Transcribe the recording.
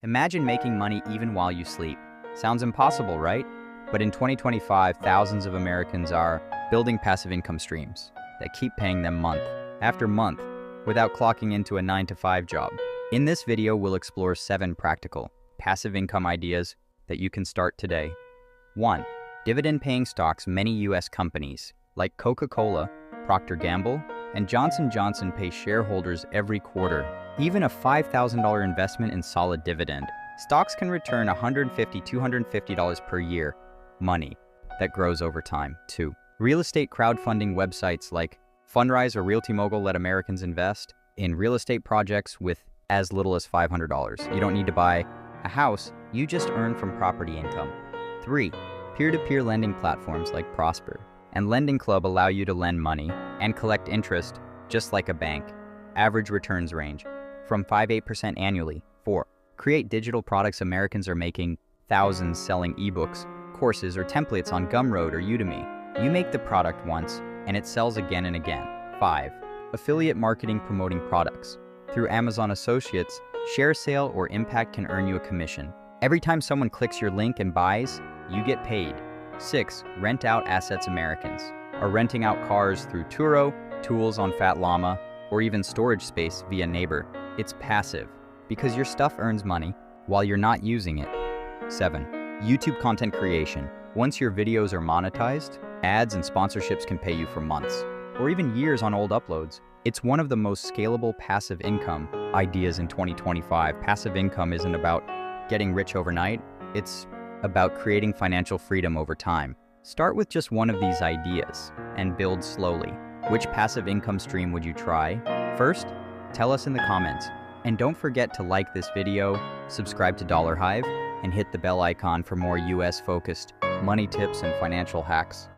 Imagine making money even while you sleep. Sounds impossible, right? But in 2025, thousands of Americans are building passive income streams that keep paying them month after month without clocking into a 9-to-5 job. In this video, we'll explore 7 practical passive income ideas that you can start today. 1. Dividend-paying stocks. Many U.S. companies like Coca-Cola, Procter & Gamble, and Johnson & Johnson pay shareholders every quarter. Even a $5,000 investment in solid dividend, stocks can return $150–250 per year, money that grows over time. 2. Real estate crowdfunding websites like Fundrise or Realty Mogul let Americans invest in real estate projects with as little as $500. You don't need to buy a house, you just earn from property income. 3. Peer-to-peer lending platforms like Prosper and Lending Club allow you to lend money and collect interest just like a bank. Average returns range from 5–8% annually. 4. Create digital products. Americans are making thousands selling ebooks, courses, or templates on Gumroad or Udemy. You make the product once, and it sells again and again. 5. Affiliate marketing. Promoting products through Amazon Associates, ShareSale, or Impact can earn you a commission. Every time someone clicks your link and buys, you get paid. 6. Rent out assets. Americans are renting out cars through Turo, tools on Fat Llama, or even storage space via Neighbor. It's passive because your stuff earns money while you're not using it. 7. YouTube content creation. Once your videos are monetized, ads and sponsorships can pay you for months or even years on old uploads. It's one of the most scalable passive income ideas in 2025. Passive income isn't about getting rich overnight. It's about creating financial freedom over time. Start with just one of these ideas and build slowly. Which passive income stream would you try? First, tell us in the comments. And don't forget to like this video, subscribe to Dollar Hive, and hit the bell icon for more US-focused money tips and financial hacks.